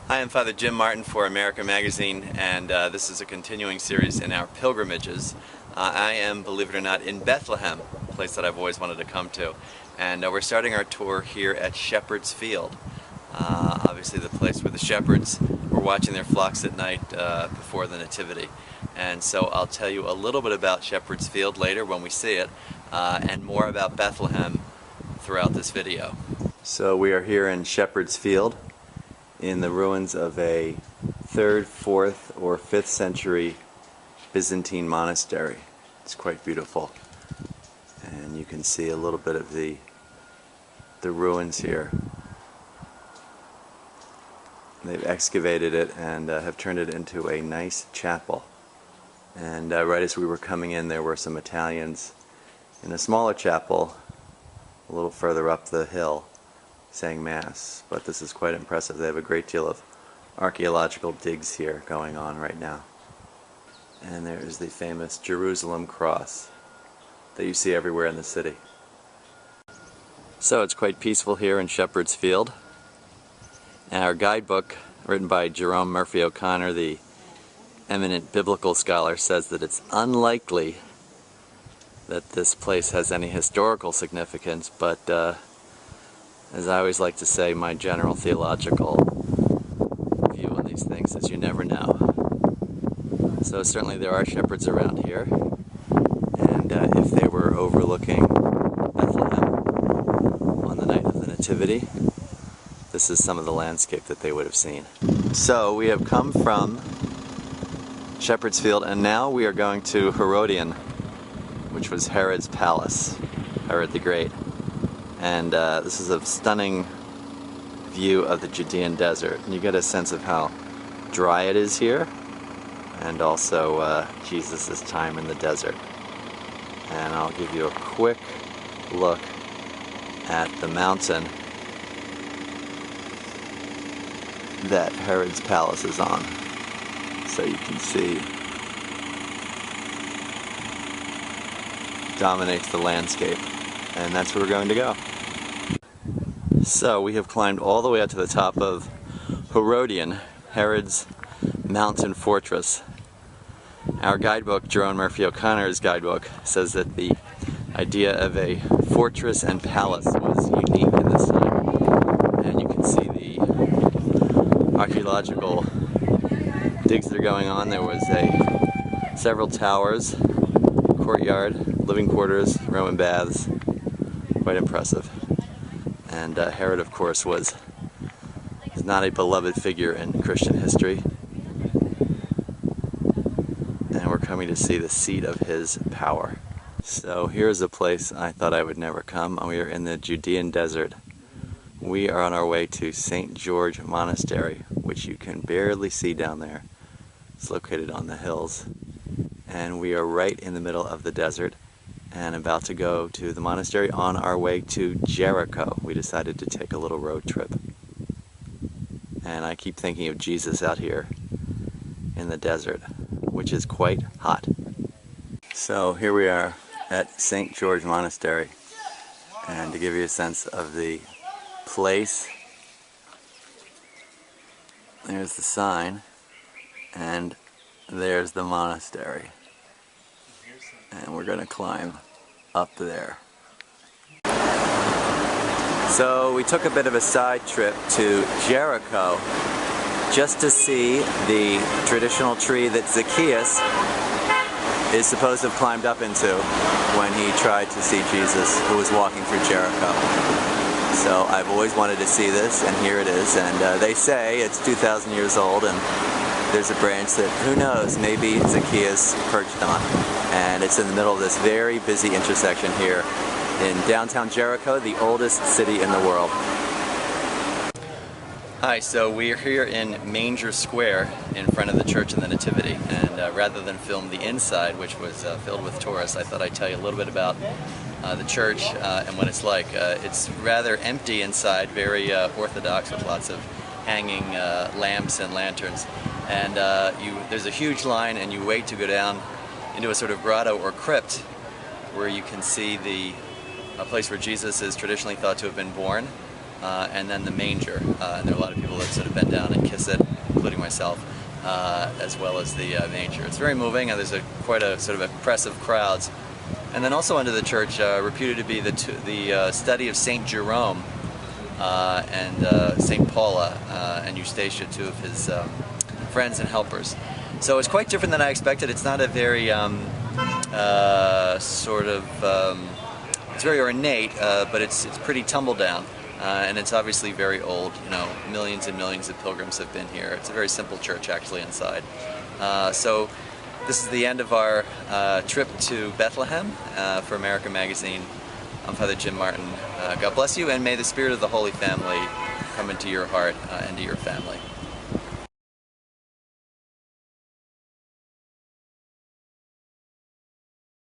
Hi, I'm Father Jim Martin for America Magazine, and this is a continuing series in our pilgrimages. I am, believe it or not, in Bethlehem, a place that I've always wanted to come to. And we're starting our tour here at Shepherd's Field. Obviously the place where the shepherds were watching their flocks at night before the Nativity. And so I'll tell you a little bit about Shepherd's Field later when we see it, and more about Bethlehem throughout this video. So we are here in Shepherd's Field, in the ruins of a 3rd, 4th, or 5th century Byzantine monastery. It's quite beautiful, and you can see a little bit of the ruins here. They've excavated it and have turned it into a nice chapel. And right as we were coming in, there were some Italians in a smaller chapel a little further up the hill saying Mass, but this is quite impressive. They have a great deal of archaeological digs here going on right now. And there is the famous Jerusalem cross that you see everywhere in the city. So it's quite peaceful here in Shepherd's Field. And our guidebook, written by Jerome Murphy O'Connor, the eminent biblical scholar, says that it's unlikely that this place has any historical significance, but as I always like to say, my general theological view on these things is you never know. So certainly there are shepherds around here, and if they were overlooking Bethlehem on the night of the Nativity, this is some of the landscape that they would have seen. So we have come from Shepherd's Field, and now we are going to Herodion, which was Herod's palace, Herod the Great. And this is a stunning view of the Judean desert. And you get a sense of how dry it is here, and also Jesus' time in the desert. And I'll give you a quick look at the mountain that Herod's palace is on, so you can see dominates the landscape. And that's where we're going to go. So we have climbed all the way up to the top of Herodion, Herod's mountain fortress. Our guidebook, Jerome Murphy O'Connor's guidebook, says that the idea of a fortress and palace was unique in this time. And you can see the archaeological digs that are going on. There was several towers, courtyard, living quarters, Roman baths. Quite impressive. And Herod, of course, is not a beloved figure in Christian history. And we're coming to see the seat of his power. So here's a place I thought I would never come. We are in the Judean desert. We are on our way to St. George Monastery, which you can barely see down there. It's located on the hills. And we are right in the middle of the desert, and about to go to the monastery on our way to Jericho. We decided to take a little road trip. And I keep thinking of Jesus out here in the desert, which is quite hot. So here we are at St. George Monastery. And to give you a sense of the place, there's the sign, and there's the monastery. And we're going to climb up there. So we took a bit of a side trip to Jericho just to see the traditional tree that Zacchaeus is supposed to have climbed up into when he tried to see Jesus, who was walking through Jericho. So I've always wanted to see this, and here it is. And they say it's 2,000 years old, and there's a branch that, who knows, maybe Zacchaeus perched on. And it's in the middle of this very busy intersection here in downtown Jericho, the oldest city in the world. Hi, so we're here in Manger Square in front of the Church of the Nativity, and rather than film the inside, which was filled with tourists, I thought I'd tell you a little bit about the church and what it's like. It's rather empty inside, very orthodox, with lots of hanging lamps and lanterns. And there's a huge line, and you wait to go down into a sort of grotto or crypt where you can see a place where Jesus is traditionally thought to have been born. and then the manger. And there are a lot of people that sort of bend down and kiss it, including myself, as well as the manger. It's very moving, and there's quite a sort of impressive crowds. And then also under the church, reputed to be the study of St. Jerome and St. Paula and Eustacia, two of his friends and helpers. So it's quite different than I expected. It's not a very it's very ornate, but it's pretty tumble down. And it's obviously very old. You know, millions and millions of pilgrims have been here. It's a very simple church, actually, inside. So this is the end of our trip to Bethlehem for America Magazine. I'm Father Jim Martin. God bless you, and may the spirit of the Holy Family come into your heart and to your family.